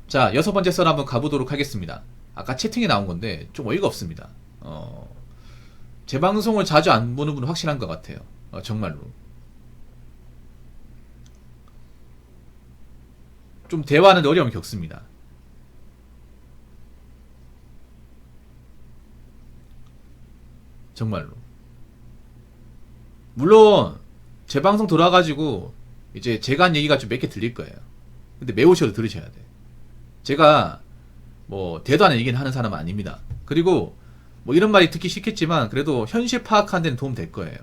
자, 여섯 번째 썰 한번 가보도록 하겠습니다. 아까 채팅에 나온 건데 좀 어이가 없습니다. 제 방송을 자주 안 보는 분은 확실한 것 같아요. 정말로. 좀 대화하는 데 어려움을 겪습니다. 정말로. 물론 제 방송 돌아가지고 이제 제가 한 얘기가 좀 몇 개 들릴 거예요. 근데 매우셔도 들으셔야 돼. 제가 뭐 대도 않은 얘기는 하는 사람은 아닙니다. 그리고 뭐 이런 말이 듣기 싫겠지만 그래도 현실 파악하는 데는 도움 될 거예요.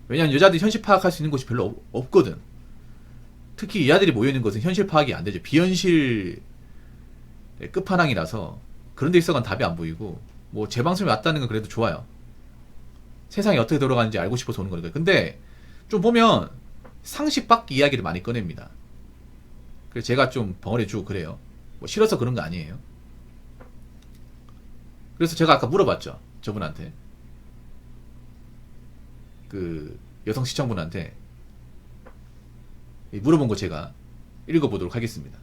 왜냐면 여자들이 현실 파악할 수 있는 곳이 별로 없거든. 특히 이 아들이 모여있는 것은 현실 파악이 안 되죠. 비현실 끝판왕이라서 그런 데 있어간 답이 안 보이고, 뭐 제 방송이 왔다는 건 그래도 좋아요. 세상이 어떻게 돌아가는지 알고 싶어서 오는 거니까. 근데 좀 보면 상식 밖의 이야기를 많이 꺼냅니다. 그래서 제가 좀 벙어리 주고 그래요. 뭐 싫어서 그런 거 아니에요. 그래서 제가 아까 물어봤죠. 저분한테. 그 여성 시청분한테 물어본 거 제가 읽어보도록 하겠습니다.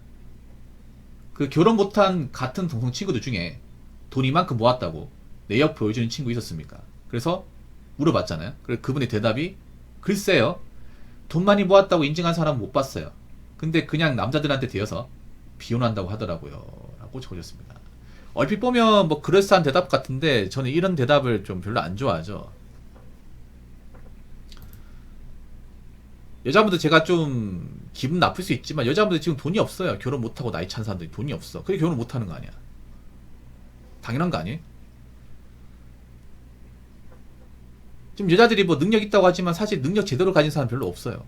그 결혼 못한 같은 동성 친구들 중에 돈 이만큼 모았다고 내역 보여주는 친구 있었습니까? 그래서 물어봤잖아요. 그래서 그분의 대답이 글쎄요. 돈 많이 모았다고 인증한 사람은 못 봤어요. 근데 그냥 남자들한테 대여서 비혼한다고 하더라고요. 라고 적으셨습니다. 얼핏 보면 뭐 그럴싸한 대답 같은데 저는 이런 대답을 좀 별로 안 좋아하죠. 여자분들 제가 좀 기분 나쁠 수 있지만 여자분들 지금 돈이 없어요. 결혼 못하고 나이 찬 사람들이 돈이 없어. 그게 결혼 못하는 거 아니야. 당연한 거 아니에요? 지금 여자들이 뭐 능력 있다고 하지만 사실 능력 제대로 가진 사람 별로 없어요.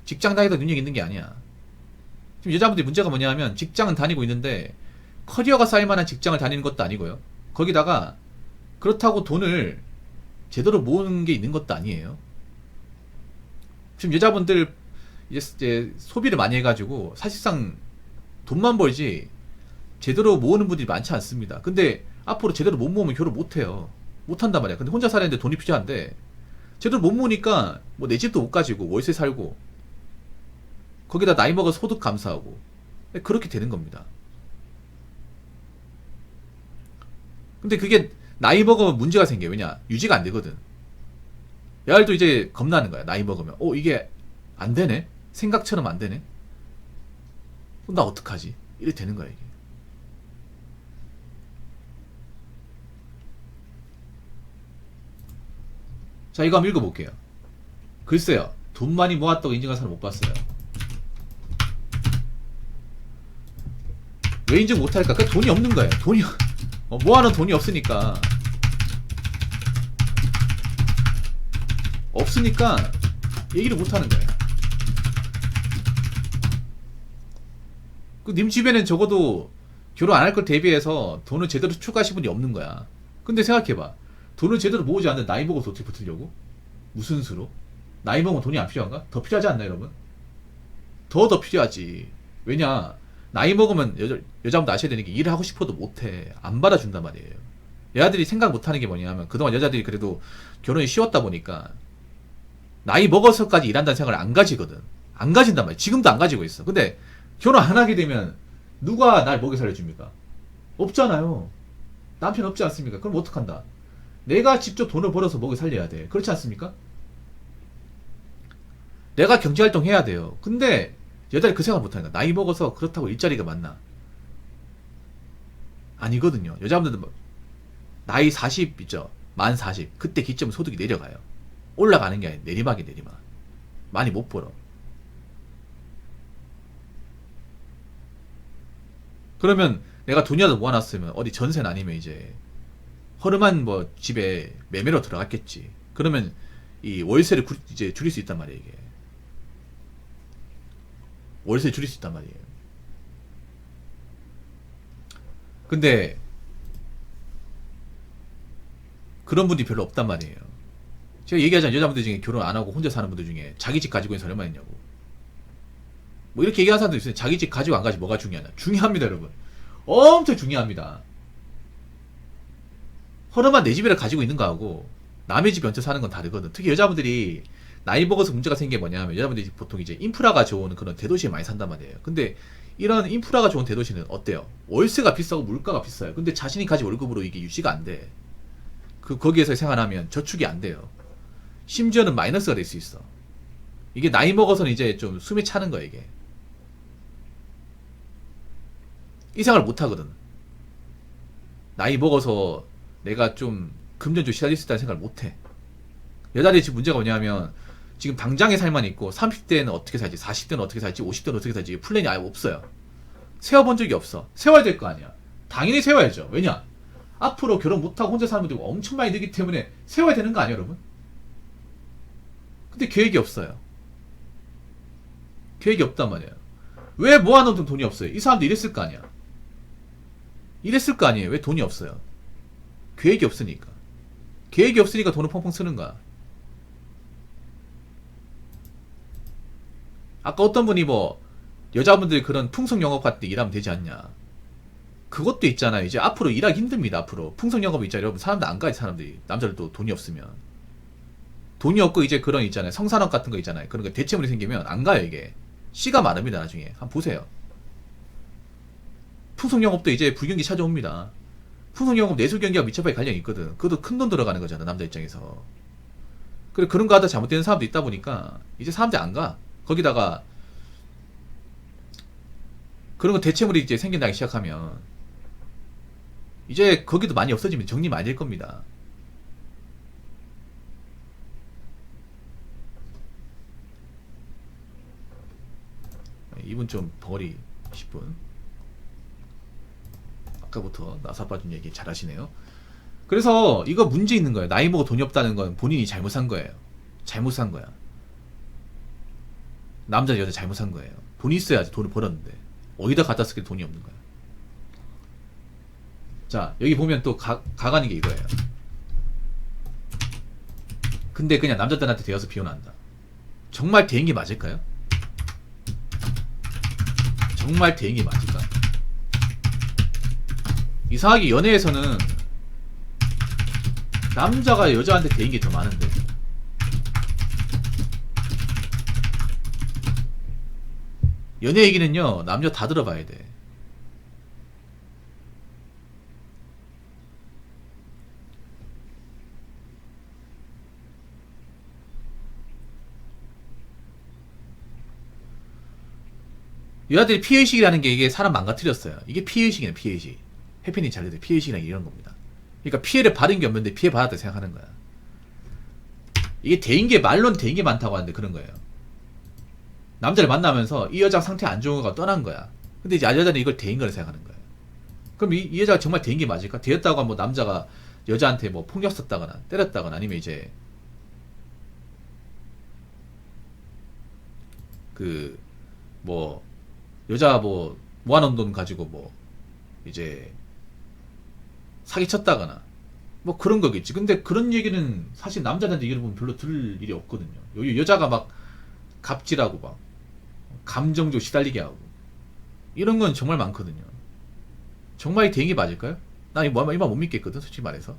직장 다니다 능력 있는 게 아니야. 지금 여자분들이 문제가 뭐냐 하면 직장은 다니고 있는데 커리어가 쌓일 만한 직장을 다니는 것도 아니고요. 거기다가 그렇다고 돈을 제대로 모으는 게 있는 것도 아니에요. 지금 여자분들 이제 소비를 많이 해가지고 사실상 돈만 벌지 제대로 모으는 분들이 많지 않습니다. 근데 앞으로 제대로 못 모으면 결혼 못 해요. 못 한단 말이야. 근데 혼자 살았는데 돈이 필요한데 제대로 못 모으니까 뭐 내 집도 못 가지고 월세 살고 거기다 나이 먹어 소득 감사하고 그렇게 되는 겁니다. 근데 그게 나이 먹으면 문제가 생겨요. 왜냐? 유지가 안 되거든. 여알도 이제 겁나는 거야. 나이 먹으면 이게 안 되네? 생각처럼 안 되네? 나 어떡하지? 이렇게 되는 거야 이게. 자, 이거 한번 읽어볼게요. 글쎄요. 돈 많이 모았다고 인증한 사람 못 봤어요. 왜 인증 못할까? 그 돈이 없는 거예요. 돈이 모아놓은 돈이 없으니까 얘기를 못하는 거예요. 그 님 집에는 적어도 결혼 안 할 걸 대비해서 돈을 제대로 추가하신 분이 없는 거야. 근데 생각해봐. 돈을 제대로 모으지 않는데 나이 먹어서 어떻게 붙으려고? 무슨 수로? 나이 먹으면 돈이 안 필요한가? 더 필요하지 않나 여러분? 더 필요하지. 왜냐? 나이 먹으면 여자분도 아셔야 되는 게 일을 하고 싶어도 못해. 안 받아준단 말이에요. 여자들이 생각 못하는 게 뭐냐면 그동안 여자들이 그래도 결혼이 쉬웠다 보니까 나이 먹어서까지 일한다는 생각을 안 가지거든. 안 가진단 말이야. 지금도 안 가지고 있어. 근데 결혼 안 하게 되면 누가 날 먹여 살려줍니까? 없잖아요. 남편 없지 않습니까? 그럼 어떡한다? 내가 직접 돈을 벌어서 먹여 살려야 돼. 그렇지 않습니까? 내가 경제활동 해야 돼요. 근데 여자들이 그 생각 못하니까 나이 먹어서 그렇다고 일자리가 많나? 아니거든요. 여자분들은 뭐 나이 40 있죠. 만 40. 그때 기점 소득이 내려가요. 올라가는 게 아니라 내리막이 내리막. 많이 못 벌어. 그러면 내가 돈이라도 모아놨으면 어디 전세는 아니면 이제 허름한 뭐 집에 매매로 들어갔겠지. 그러면 이 월세를 이제 줄일 수 있단 말이에요. 이게 월세 줄일 수 있단 말이에요. 근데 그런 분들이 별로 없단 말이에요. 제가 얘기하잖아요. 여자분들 중에 결혼 안 하고 혼자 사는 분들 중에 자기 집 가지고 있는 사람 얼마나 있냐고. 뭐 이렇게 얘기하는 사람도 있어요. 자기 집 가지고 안 가지 뭐가 중요하냐. 중요합니다 여러분. 엄청 중요합니다. 허름한 내 집이라 가지고 있는 거하고 남의 집 얹혀 사는 건 다르거든. 특히 여자분들이 나이 먹어서 문제가 생긴 게 뭐냐면 여러분들이 보통 이제 인프라가 좋은 그런 대도시에 많이 산단 말이에요. 근데 이런 인프라가 좋은 대도시는 어때요? 월세가 비싸고 물가가 비싸요. 근데 자신이 가진 월급으로 이게 유지가 안 돼. 거기에서 생활하면 저축이 안 돼요. 심지어는 마이너스가 될 수 있어. 이게 나이 먹어서는 이제 좀 숨이 차는 거야, 이게. 이 생활을 못 하거든. 나이 먹어서 내가 좀 금전적으로 시달릴 수 있다는 생각을 못 해. 여자들이 지금 문제가 뭐냐면 지금 당장의 삶만 있고 30대는 어떻게 살지, 40대는 어떻게 살지, 50대는 어떻게 살지 플랜이 아예 없어요. 세워본 적이 없어. 세워야 될 거 아니야. 당연히 세워야죠. 왜냐? 앞으로 결혼 못하고 혼자 사는 분들이 엄청 많이 늘기 때문에 세워야 되는 거 아니야, 여러분? 근데 계획이 없어요. 계획이 없단 말이에요. 왜 모아놓은 돈이 없어요? 이 사람도 이랬을 거 아니야. 이랬을 거 아니에요. 왜 돈이 없어요? 계획이 없으니까. 계획이 없으니까 돈을 펑펑 쓰는 거야. 아까 어떤 분이 뭐 여자분들이 그런 풍속 영업 같은 데 일하면 되지 않냐. 그것도 있잖아요. 이제 앞으로 일하기 힘듭니다. 앞으로 풍속 영업 있잖아요. 여러분 사람들 안 가요. 사람들이 남자들도 돈이 없으면 돈이 없고 이제 그런 있잖아요. 성산업 같은 거 있잖아요. 그런 거 대체물이 생기면 안 가요. 이게 씨가 많습니다. 나중에 한번 보세요. 풍속 영업도 이제 불경기 찾아옵니다. 풍속 영업 내수 경기와 밀접하게 관련이 있거든. 그것도 큰 돈 들어가는 거잖아. 남자 입장에서. 그래 그런 거 하다 잘못되는 사람도 있다 보니까 이제 사람들이 안 가. 거기다가 그런 거 대체물이 이제 생겨나기 시작하면 이제 거기도 많이 없어지면 정리 많이 될 겁니다. 이분 좀 벙어리 10분. 아까부터 나사빠진 얘기 잘 하시네요. 그래서 이거 문제 있는 거예요. 나이 먹어 돈이 없다는 건 본인이 잘못 산 거예요. 잘못 산 거야. 남자 여자 잘못 산 거예요. 돈이 있어야지 돈을 벌었는데 어디다 갖다 쓰길 돈이 없는 거야. 자 여기 보면 또 가가는 게 이거예요. 근데 그냥 남자들한테 되어서 비혼한다. 정말 대인기 맞을까요? 정말 대인기 맞을까? 이상하게 연애에서는 남자가 여자한테 대인기 더 많은데 연애 얘기는요 남녀 다 들어봐야 돼. 여자들이 피해의식이라는 게 이게 사람 망가뜨렸어요. 이게 피해의식이네. 피해의식. 해피닝 잘 돼요. 피해의식이란 게 이런 겁니다. 그러니까 피해를 받은 게 없는데 피해 받았다 생각하는 거야. 이게 대인계 말로는 대인계 많다고 하는데 그런 거예요. 남자를 만나면서 이 여자 상태 안 좋은 거가 떠난 거야. 근데 이제 여자는 이걸 대인거를 생각하는 거예요. 그럼 이 여자가 정말 대인계 맞을까? 되었다고 하면 뭐 남자가 여자한테 뭐 폭력 썼다거나 때렸다거나 아니면 이제 그 뭐 여자 뭐 모아놓은 돈 가지고 뭐 이제 사기쳤다거나 뭐 그런 거겠지. 근데 그런 얘기는 사실 남자들한테 얘기를 보면 별로 들을 일이 없거든요. 여자가 막 갑질하고 막 감정적으로 시달리게 하고 이런 건 정말 많거든요. 정말 이 대행이 맞을까요? 나 이 말 못 믿겠거든 솔직히 말해서.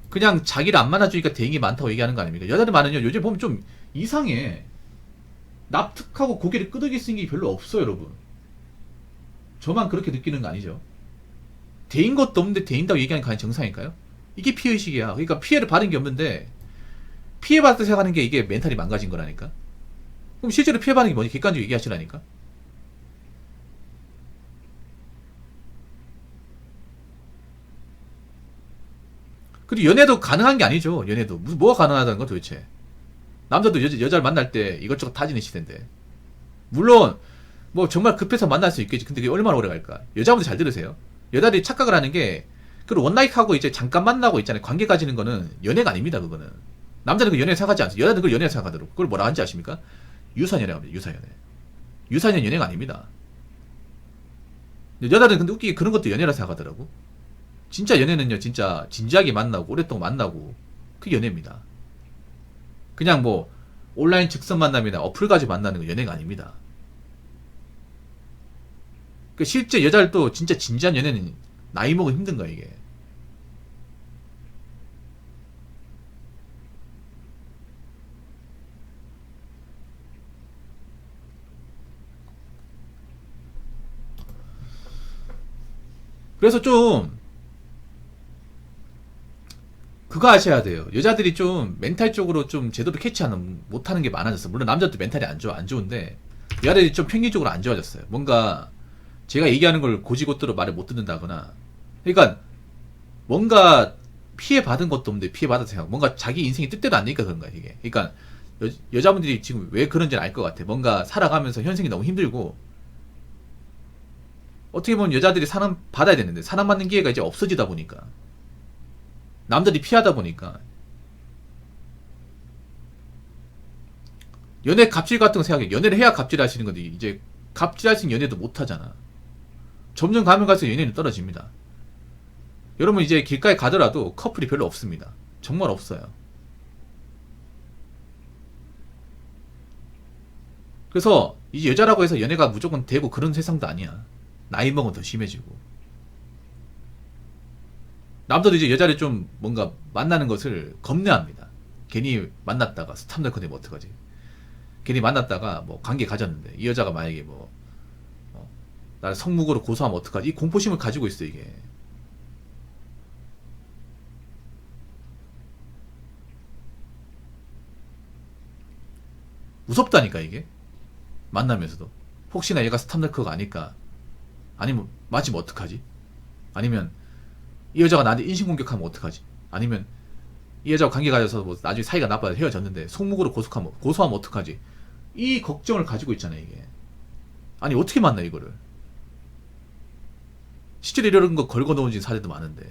그냥 자기를 안 만나주니까 대행이 많다고 얘기하는 거 아닙니까? 여자들 많은요 요즘 보면 좀 이상해. 납득하고 고개를 끄덕일 생각이 별로 없어요 여러분. 저만 그렇게 느끼는 거 아니죠? 대인 것도 없는데 대인다고 얘기하는 게 과연 정상일까요? 이게 피해의식이야. 그러니까 피해를 받은 게 없는데 피해받았다 생각하는 게 이게 멘탈이 망가진 거라니까. 그럼 실제로 피해받는 게 뭐지? 객관적으로 얘기하시라니까. 그리고 연애도 가능한 게 아니죠. 연애도 뭐가 가능하다는 거 도대체. 남자도 여자를 만날 때 이것저것 타지는 시대인데. 물론 뭐 정말 급해서 만날 수 있겠지. 근데 그게 얼마나 오래 갈까? 여자분들 잘 들으세요. 여자들이 착각을 하는 게 그 원나잇하고 이제 잠깐 만나고 있잖아요. 관계 가지는 거는 연애가 아닙니다. 그거는. 남자는 그 연애 생각하지 않습니다. 여자는 그걸 연애 생각하도록. 그걸 뭐라 하는지 아십니까? 유사연애가 합니다. 유사연애. 유사연 연애가 아닙니다. 여자들은 근데 웃기게 그런 것도 연애라 생각하더라고. 진짜 연애는요. 진짜 진지하게 만나고 오랫동안 만나고 그게 연애입니다. 그냥 뭐 온라인 즉선 만남이나 어플 가지고 만나는 거 연애가 아닙니다. 그 실제 여자들도 진짜 진지한 연애는 나이 먹으면 힘든 거야 이게. 그래서 좀 그거 아셔야 돼요. 여자들이 좀 멘탈적으로 좀 제대로 캐치하는 못하는 게 많아졌어. 물론 남자도 멘탈이 안 좋은데 여자들이 좀 평균적으로 안 좋아졌어요. 뭔가 제가 얘기하는 걸 고지고대로 말을 못 듣는다거나. 그러니까 뭔가 피해 받은 것도 없는데 피해 받았다 생각. 뭔가 자기 인생이 뜻대로 안 되니까 그런 거야 이게. 그러니까 여자분들이 지금 왜 그런지는 알 것 같아. 뭔가 살아가면서 현생이 너무 힘들고 어떻게 보면 여자들이 사랑 받아야 되는데 사랑받는 기회가 이제 없어지다 보니까 남들이 피하다 보니까 연애 갑질 같은 거 생각해. 연애를 해야 갑질 하시는 건데 이제 갑질 할수 있는 연애도 못 하잖아. 점점 가면 갈수록 연애는 떨어집니다. 여러분 이제 길가에 가더라도 커플이 별로 없습니다. 정말 없어요. 그래서 이제 여자라고 해서 연애가 무조건 되고 그런 세상도 아니야. 나이 먹으면 더 심해지고. 남자도 이제 여자를 좀 뭔가 만나는 것을 겁내합니다. 괜히 만났다가 스탑널컨 되면 어떡하지? 괜히 만났다가 뭐 관계 가졌는데 이 여자가 만약에 뭐 나를 성무고로 고소하면 어떡하지? 이 공포심을 가지고 있어 이게. 무섭다니까 이게. 만나면서도 혹시나 얘가 스탑널커가 아닐까, 아니면 맞으면 어떡하지, 아니면 이 여자가 나한테 인신공격하면 어떡하지, 아니면 이 여자와 관계 가져서 뭐 나중에 사이가 나빠서 헤어졌는데 속묵으로 고소하면 어떡하지, 이 걱정을 가지고 있잖아요 이게. 아니 어떻게 만나 이거를. 실제로 이런 거 걸고 놓은 사례도 많은데.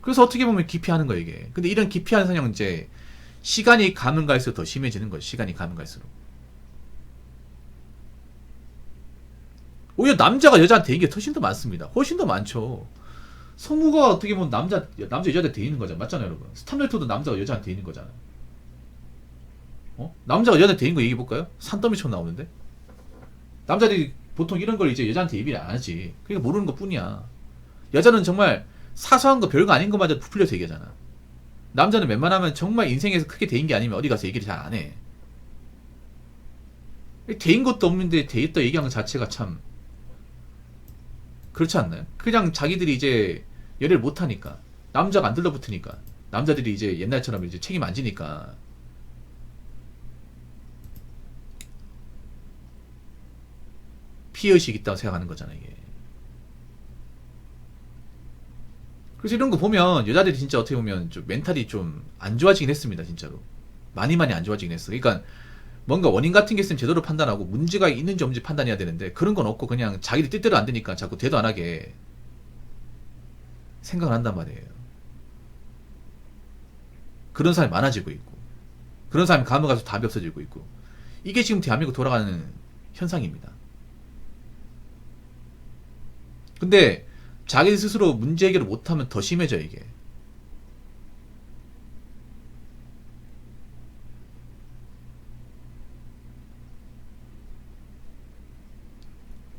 그래서 어떻게 보면 기피하는 거야 이게. 근데 이런 기피하는 성향은 이제 시간이 가면 갈수록 더 심해지는 거예요. 시간이 가면 갈수록. 오히려 남자가 여자한테 대인 게 훨씬 더 많습니다. 훨씬 더 많죠. 성우가 어떻게 보면 남자 여자한테 대이는 거잖아. 맞잖아요 여러분. 스탑레터도 남자가 여자한테 대이는 거잖아. 남자가 여자한테 대인 거 얘기해 볼까요? 산더미처럼 나오는데. 남자들이 보통 이런 걸 이제 여자한테 얘기를 안 하지. 그러니까 모르는 것 뿐이야. 여자는 정말 사소한 거 별거 아닌 것마저 부풀려서 얘기하잖아. 남자는 웬만하면 정말 인생에서 크게 대인 게 아니면 어디 가서 얘기를 잘 안 해. 대인 것도 없는데 대있다 얘기하는 것 자체가 참 그렇지 않나요? 그냥 자기들이 이제 연애를 못 하니까, 남자가 안 들러붙으니까, 남자들이 이제 옛날처럼 이제 책임 안 지니까 피해의식이 있다고 생각하는 거잖아 이게. 그래서 이런 거 보면 여자들이 진짜 어떻게 보면 좀 멘탈이 좀 안 좋아지긴 했습니다 진짜로. 많이 안 좋아지긴 했어. 그러니까 뭔가 원인 같은 게 있으면 제대로 판단하고 문제가 있는지 없는지 판단해야 되는데 그런 건 없고 그냥 자기들 뜻대로 안 되니까 자꾸 대도 안 하게 생각을 한단 말이에요. 그런 사람이 많아지고 있고, 그런 사람이 가면 가서 답이 없어지고 있고, 이게 지금 대한민국 돌아가는 현상입니다. 근데 자기 스스로 문제 해결을 못하면 더 심해져 이게.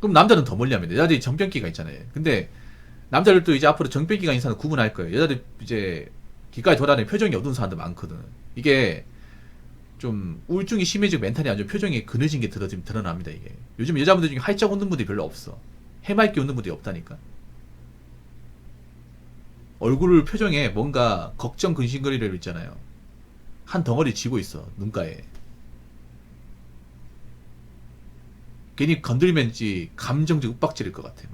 그럼 남자는 더 멀리합니다. 여자들이 정병기가 있잖아요. 근데 남자들도 이제 앞으로 정병기가 있는 사람 구분할 거예요. 여자들 이제 길가에 돌아다니는 표정이 어두운 사람들 많거든. 이게 좀 우울증이 심해지고 멘탈이 안 좋은 표정이 그늘진 게 드러납니다 이게. 요즘 여자분들 중에 활짝 웃는 분들이 별로 없어. 해맑게 웃는 분들이 없다니까. 얼굴 표정에 뭔가 걱정 근심거리를 있잖아요. 한 덩어리 쥐고 있어 눈가에. 괜히 건들면지 감정적 윽박지를 것 같아.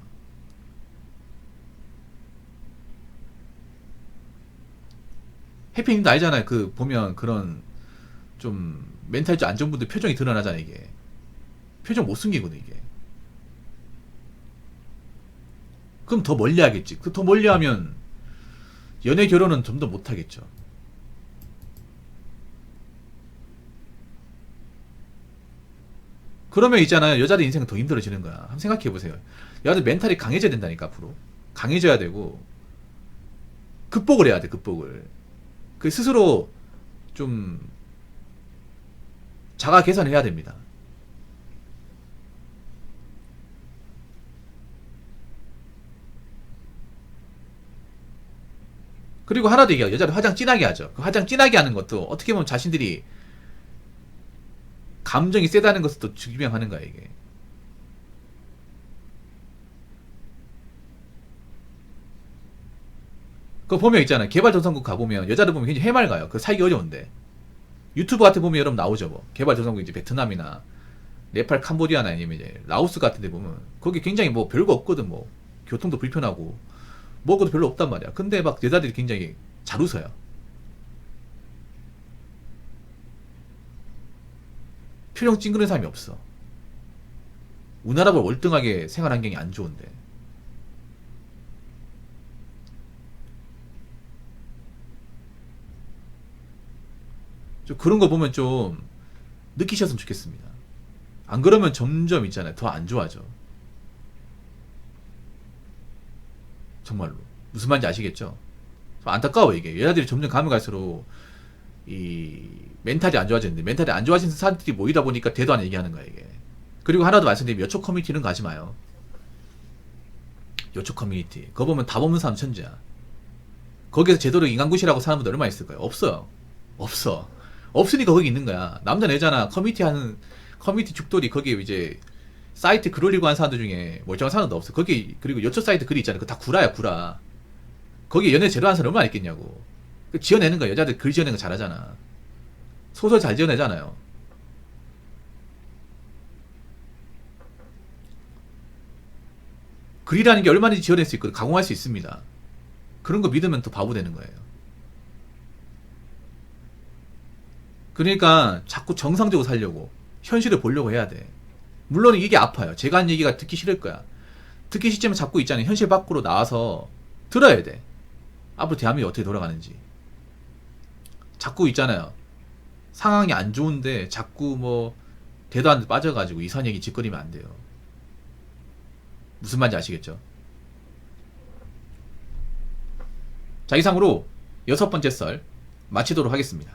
해피님도 알잖아요. 그 보면 그런 좀 멘탈 좀 안 좋은 분들 표정이 드러나잖아 이게. 표정 못 숨기거든 이게. 그럼 더 멀리 하겠지. 그 더 멀리 하면 연애 결혼은 좀 더 못 하겠죠. 그러면 있잖아요. 여자들 인생은 더 힘들어지는 거야. 한번 생각해 보세요. 여자들 멘탈이 강해져야 된다니까 앞으로. 강해져야 되고 극복을 해야 돼. 극복을. 그 스스로 좀 자가 개선을 해야 됩니다. 그리고 하나 더 얘기해요. 여자를 화장 진하게 하죠. 그 화장 진하게 하는 것도 어떻게 보면 자신들이 감정이 세다는 것을 또 증명하는 거야 이게. 그거 보면 있잖아. 개발도상국 가보면 여자들 보면 굉장히 해맑아요. 그 살기 어려운데. 유튜브 같은 데 보면 여러분 나오죠 뭐. 개발도상국 이제 베트남이나 네팔, 캄보디아나 아니면 이제 라오스 같은 데 보면 거기 굉장히 뭐 별거 없거든 뭐. 교통도 불편하고 먹어도 별로 없단 말이야. 근데 막 여자들이 굉장히 잘 웃어요. 표정 찡그는 사람이 없어. 우리나라보다 월등하게 생활 환경이 안 좋은데. 좀 그런 거 보면 좀 느끼셨으면 좋겠습니다. 안 그러면 점점 있잖아요. 더 안 좋아져. 정말로. 무슨 말인지 아시겠죠? 안타까워 이게. 여자들이 점점 가면 갈수록 이 멘탈이 안 좋아지는데 멘탈이 안 좋아지는 사람들이 모이다 보니까 대도 안 얘기하는 거야 이게. 그리고 하나 더 말씀드리면 여초 커뮤니티는 가지 마요. 여초 커뮤니티. 그거 보면 답 없는 사람 천재야. 거기서 제대로 인간굿이라고 사는 분들 얼마나 있을 거예요? 없어요. 없어. 없으니까 거기 있는 거야. 남자 여자나 커뮤니티 하는 커뮤니티 죽돌이 거기에 이제 사이트 글 올리고 하는 사람들 중에 멀쩡한 사람도 없어. 거기 그리고 여초 사이트 글이 있잖아. 그거 다 구라야 구라. 거기 연애 제대로 하는 사람 얼마나 있겠냐고. 지어내는 거야. 여자들 글 지어내는 거 잘하잖아. 소설 잘 지어내잖아요. 글이라는 게 얼마든지 지어낼 수 있거든. 가공할 수 있습니다. 그런 거 믿으면 또 바보 되는 거예요. 그러니까 자꾸 정상적으로 살려고 현실을 보려고 해야 돼. 물론 이게 아파요. 제가 한 얘기가 듣기 싫을 거야. 듣기 싫지만 자꾸 있잖아요. 현실 밖으로 나와서 들어야 돼. 앞으로 대한민국이 어떻게 돌아가는지. 자꾸 있잖아요. 상황이 안 좋은데 자꾸 뭐 대도 안 돼 빠져가지고 이상한 얘기 짓거리면 안 돼요. 무슨 말인지 아시겠죠? 자, 이상으로 6번째 썰 마치도록 하겠습니다.